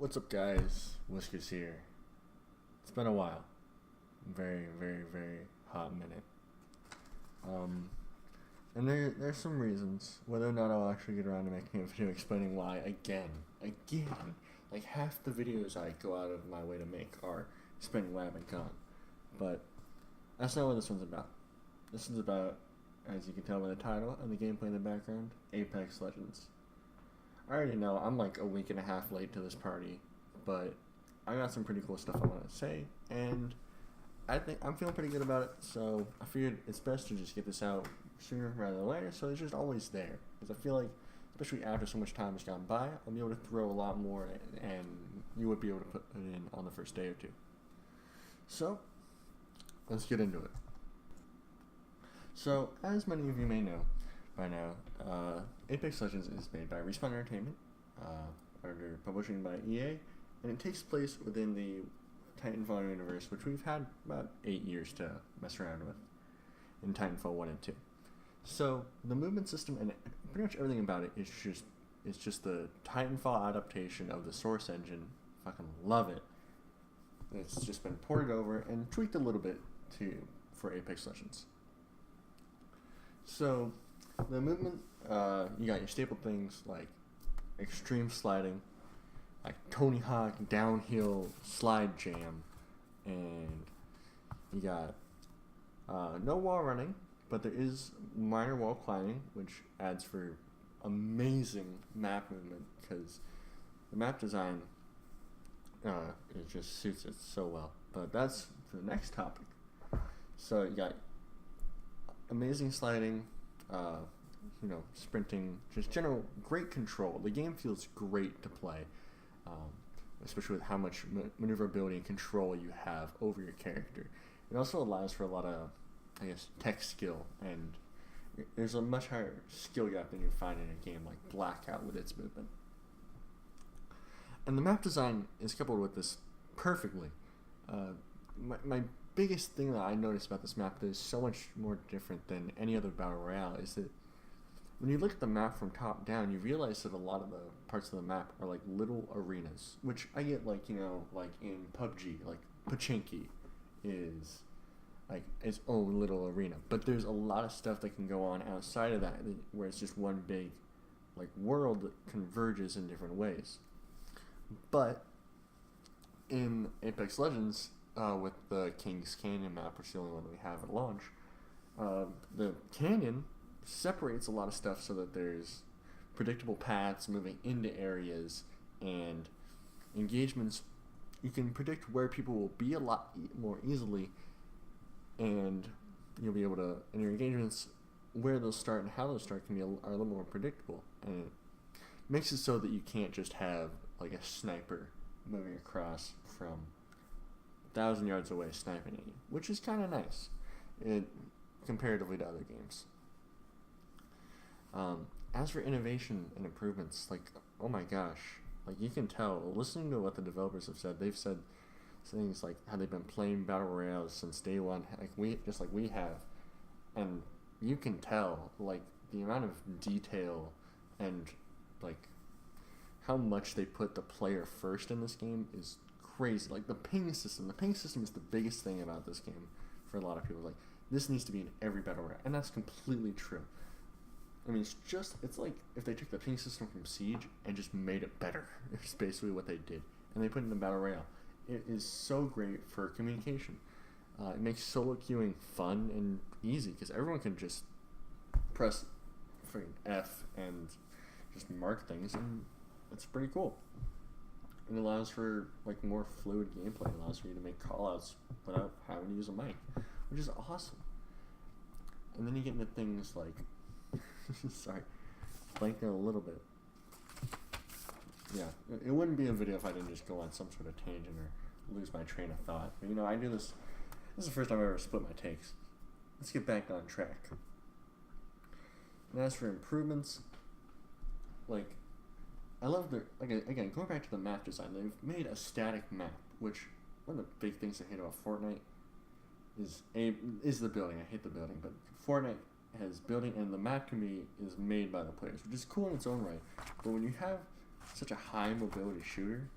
What's up, guys? Whiskers here. It's been a while. Very, very, very hot minute. Um, and there's some reasons. Whether or not I'll actually get around to making a video explaining why again. Like half the videos I go out of my way to make are explaining why I've been gone. But that's not what this one's about. This one's about, as you can tell by the title and the gameplay in the background, Apex Legends. I already know I'm like a week and a half late to this party, but I got some pretty cool stuff I want to say, and I think I'm feeling pretty good about it. So I figured it's best to just get this out sooner rather than later, so it's just always there. Because I feel like, especially after so much time has gone by, I'll be able to throw a lot more in, and you would be able to put it in on the first day or two. So let's get into it. So, as many of you may know by now, Apex Legends is made by Respawn Entertainment, under publishing by EA, and it takes place within the Titanfall universe, which we've had about 8 years to mess around with in Titanfall 1 and 2. So, the movement system and pretty much everything about it is just the Titanfall adaptation of the Source engine. Fucking love it. It's just been ported over and tweaked a little bit for Apex Legends. So, the movement, you got your staple things like extreme sliding, like Tony Hawk downhill slide jam, and you got no wall running, but there is minor wall climbing, which adds for amazing map movement because the map design it just suits it so well. But that's the next topic. So you got amazing sliding, sprinting, just general great control. The game feels great to play, especially with how much maneuverability and control you have over your character. It also allows for a lot of, tech skill, and there's a much higher skill gap than you find in a game like Blackout with its movement. And the map design is coupled with this perfectly. My biggest thing that I noticed about this map that is so much more different than any other Battle Royale is that when you look at the map from top down, you realize that a lot of the parts of the map are like little arenas, which I get like in PUBG, like Pochinki is like its own little arena. But there's a lot of stuff that can go on outside of that where it's just one big like world that converges in different ways. But in Apex Legends, with the King's Canyon map, which is the only one that we have at launch, the canyon separates a lot of stuff so that there's predictable paths moving into areas and engagements. You can predict where people will be a lot more easily, and you'll be able to, in your engagements, where they'll start and how they'll start are a little more predictable, and it makes it so that you can't just have like a sniper moving across from 1,000 yards away sniping at you, which is kind of nice, comparatively to other games. As for innovation and improvements, like, oh my gosh, like you can tell, listening to what the developers have said, they've said things like how they've been playing Battle Royales since day one, like we have, and you can tell, like, the amount of detail and, like, how much they put the player first in this game is crazy. Like, the ping system is the biggest thing about this game for a lot of people. Like, this needs to be in every Battle Royale, and that's completely true. I mean, it's like if they took the ping system from Siege and just made it better. It's basically what they did, and they put it in the Battle Royale. It is so great for communication. It makes solo queuing fun and easy because everyone can just press freaking F and just mark things, and it's pretty cool. It allows for like more fluid gameplay. It allows for you to make callouts without having to use a mic, which is awesome. And then you get into things like sorry, blanking a little bit. Yeah, it wouldn't be a video if I didn't just go on some sort of tangent or lose my train of thought. But I do this. This is the first time I've ever split my takes. Let's get back on track. And as for improvements, like, I love again, going back to the map design, they've made a static map, which one of the big things I hate about Fortnite is the building. I hate the building, but Fortnite has building, and the map is made by the players, which is cool in its own right. But when you have such a high mobility shooter,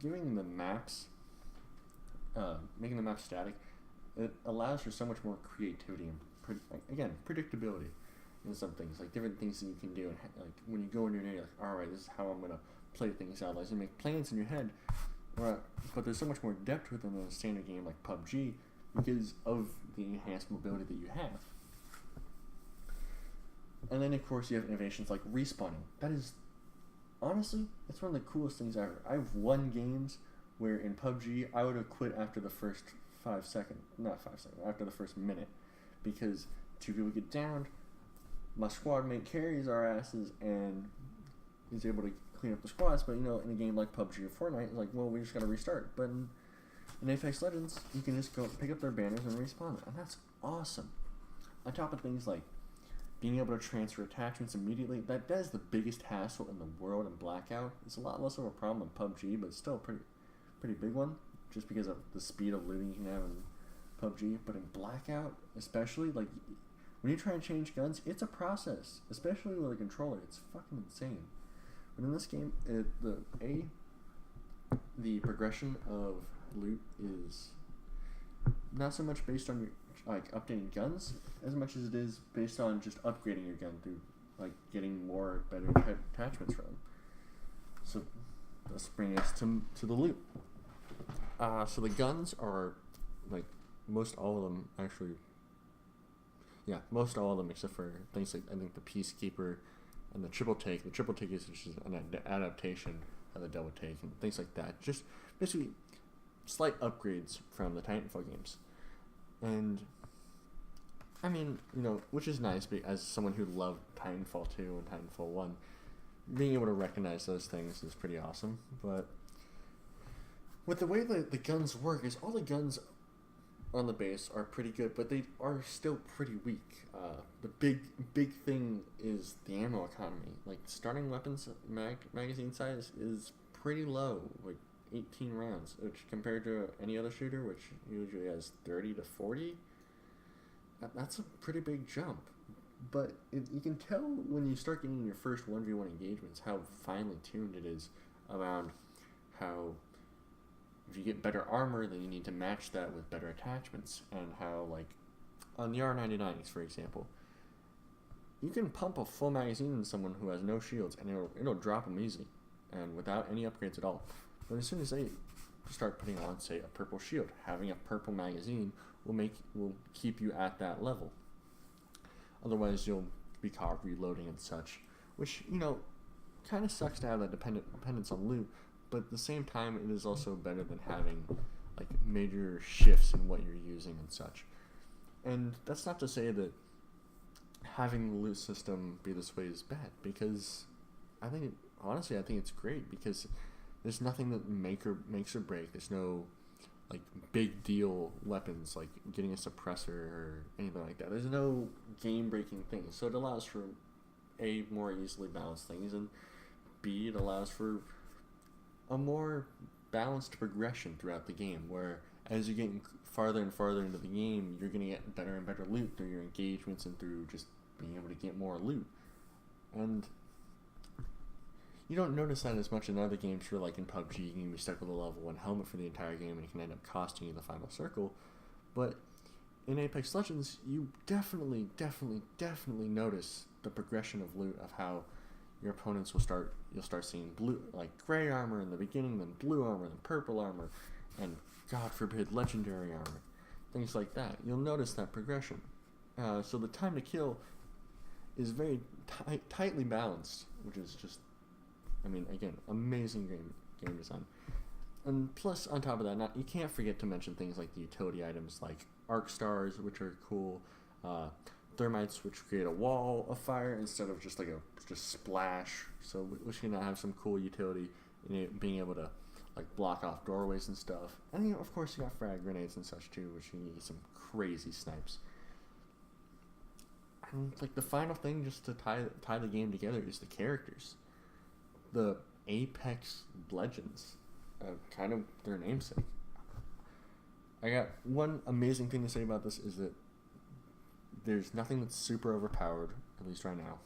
giving the maps, making the map static, it allows for so much more creativity and again predictability in some things, like different things that you can do, and like when you go in your day, like, all right, this is how I'm gonna play things out. Like you make plans in your head, but there's so much more depth within a standard game like PUBG because of the enhanced mobility that you have. And then of course you have innovations like respawning. That is honestly, it's one of the coolest things ever. I've won games where in PUBG I would have quit after the first 5 seconds, not 5 seconds, after the first minute, because 2 people get downed, my squad mate carries our asses and he's able to clean up the squads. But in a game like PUBG or Fortnite, it's like, well, we just gotta restart. But in Apex Legends, you can just go pick up their banners and respawn them, and that's awesome. On top of things like being able to transfer attachments immediately, that is the biggest hassle in the world in Blackout. It's a lot less of a problem in PUBG, but it's still a pretty big one, just because of the speed of looting you can have in PUBG. But in Blackout, especially, like, when you try and change guns, it's a process, especially with a controller. It's fucking insane. But in this game, the progression of loot is not so much based on your updating guns as much as it is based on just upgrading your gun through getting better attachments from them. So let's bring us to the loot. So the guns are most all of them actually. Yeah, most all of them except for things like I think the Peacekeeper and the Triple Take. The Triple Take is just an adaptation of the Double Take and things like that. Just basically slight upgrades from the Titanfall games. And I mean, which is nice as someone who loved Titanfall 2 and Titanfall 1, being able to recognize those things is pretty awesome. But with the way the guns work is all the guns on the base are pretty good, but they are still pretty weak. The big thing is the ammo economy. Like starting weapons magazine size is pretty low, like 18 rounds, which compared to any other shooter, which usually has 30 to 40, that's a pretty big jump. But you can tell when you start getting your first 1v1 engagements how finely tuned it is around how if you get better armor, then you need to match that with better attachments, and how on the R99s, for example, you can pump a full magazine in someone who has no shields, and it'll drop them easy, and without any upgrades at all. But as soon as they start putting on, say, a purple shield, having a purple magazine will keep you at that level. Otherwise, you'll be caught reloading and such, which kind of sucks to have that dependence on loot. But at the same time, it is also better than having major shifts in what you're using and such. And that's not to say that having the loot system be this way is bad, because honestly I think it's great, because there's nothing that makes or break. There's no big deal weapons like getting a suppressor or anything like that. There's no game breaking things. So it allows for A, more easily balanced things, and B, it allows for a more balanced progression throughout the game, where as you're getting farther and farther into the game, you're going to get better and better loot through your engagements and through just being able to get more loot. And you don't notice that as much in other games where, in PUBG, you can be stuck with a level 1 helmet for the entire game and it can end up costing you the final circle. But in Apex Legends, you definitely notice the progression of loot, of how your opponents you'll start seeing gray armor in the beginning, then blue armor, then purple armor, and God forbid legendary armor, things like that. You'll notice that progression. So the time to kill is very tightly balanced, which is just, again, amazing game design. And plus, on top of that, you can't forget to mention things like the utility items like arc stars, which are cool, thermites, which create a wall of fire instead of just just splash. So which can have some cool utility in being able to block off doorways and stuff. And of course you got frag grenades and such too, which you need some crazy snipes. And the final thing, just to tie the game together, is the characters. The Apex Legends, kind of their namesake. I got one amazing thing to say about this is that there's nothing that's super overpowered, at least right now.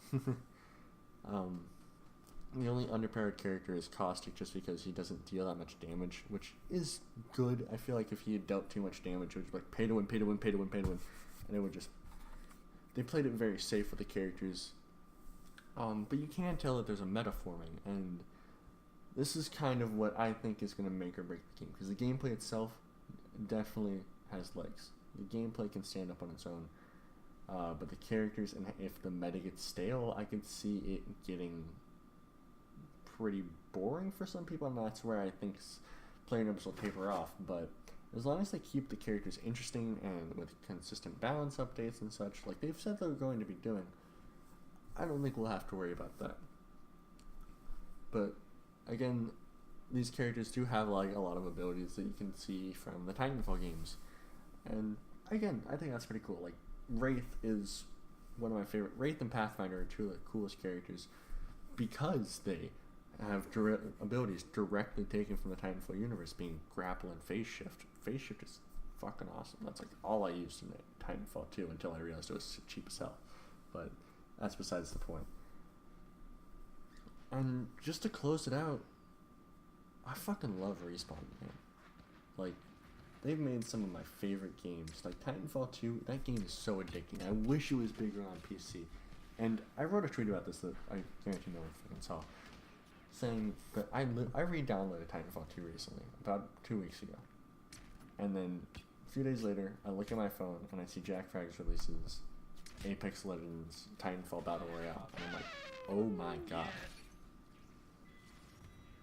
The only underpowered character is Caustic, just because he doesn't deal that much damage, which is good. I feel like if he had dealt too much damage, it would be like pay to win, pay to win, pay to win, pay to win, and it would just. They played it very safe with the characters, but you can tell that there's a meta forming, and this is kind of what I think is going to make or break the game, because the gameplay itself definitely has legs. The gameplay can stand up on its own, but the characters, and if the meta gets stale, I can see it getting pretty boring for some people, and that's where I think player numbers will taper off. But as long as they keep the characters interesting and with consistent balance updates and such, like they've said they're going to be doing, I don't think we'll have to worry about that. But again, these characters do have like a lot of abilities that you can see from the Titanfall games, and again, I think that's pretty cool. Like Wraith is one of my favorite. Wraith and Pathfinder are two of the coolest characters because they have abilities directly taken from the Titanfall universe, being grapple and phase shift. Phase shift is fucking awesome. That's like all I used in Titanfall 2 until I realized it was cheap as hell. But that's besides the point. And just to close it out, I fucking love Respawn, man. Like, they've made some of my favorite games. Like Titanfall 2, that game is so addicting. I wish it was bigger on PC. And I wrote a tweet about this that I guarantee no one fucking saw, saying that I re-downloaded Titanfall 2 recently, about 2 weeks ago. And then a few days later, I look at my phone and I see Jack Frags releases Apex Legends Titanfall Battle Royale. And I'm like, oh my god.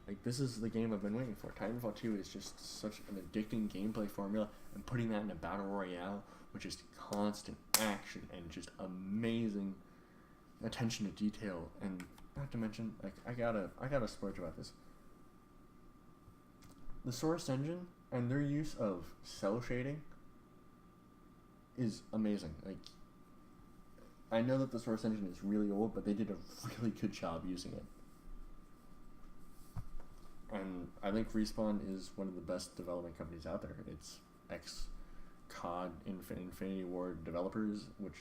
Like, this is the game I've been waiting for. Titanfall 2 is just such an addicting gameplay formula, and putting that in a Battle Royale with just constant action and just amazing attention to detail, and not to mention, like, I gotta splurge about this. The Source engine and their use of cell shading is amazing. Like, I know that the Source engine is really old, but they did a really good job using it. And I think Respawn is one of the best development companies out there. It's ex-COD, Infinity Ward developers, which,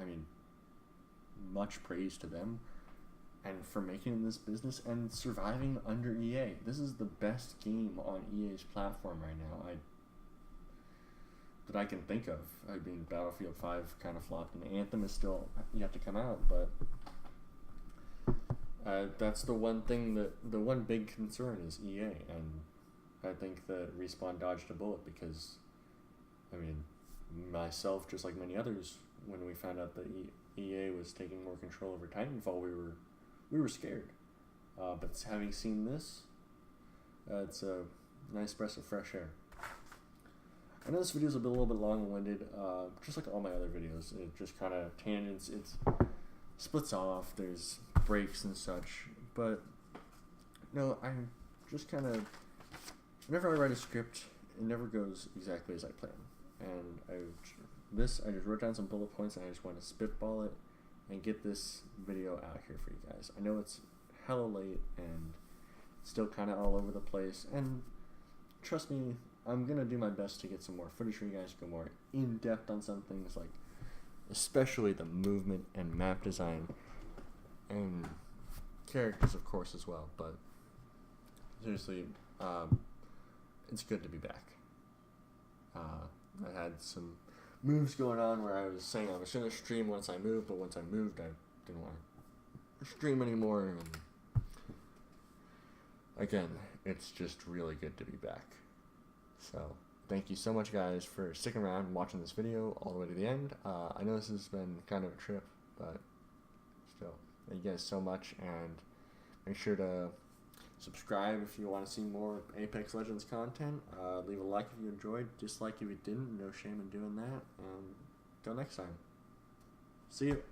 I mean, much praise to them. And for making this business and surviving under EA. This is the best game on EA's platform right now that I can think of. I mean, Battlefield 5 kind of flopped, and Anthem is still yet to come out, but that's the one big concern is EA, and I think that Respawn dodged a bullet because, I mean, myself, just like many others, when we found out that EA was taking more control over Titanfall, we were scared. But having seen this, it's a nice breath of fresh air. I know this video is a little bit long-winded, just like all my other videos. It just kind of tangents, it splits off, there's breaks and such, but no, I just kind of, whenever I write a script, it never goes exactly as I plan, and I just wrote down some bullet points, and I just want to spitball it and get this video out here for you guys. I know it's hella late and still kind of all over the place, and trust me, I'm gonna do my best to get some more footage for you guys, go more in depth on some things, like especially the movement and map design and characters, of course, as well. But seriously, it's good to be back. I had some moves going on where I was saying I was going to stream once I moved, but once I moved, I didn't want to stream anymore. And again, it's just really good to be back. So thank you so much, guys, for sticking around and watching this video all the way to the end. I know this has been kind of a trip, but still, thank you guys so much, and make sure to subscribe if you want to see more Apex Legends content. Leave a like if you enjoyed, dislike if you didn't, no shame in doing that, and until next time. See you.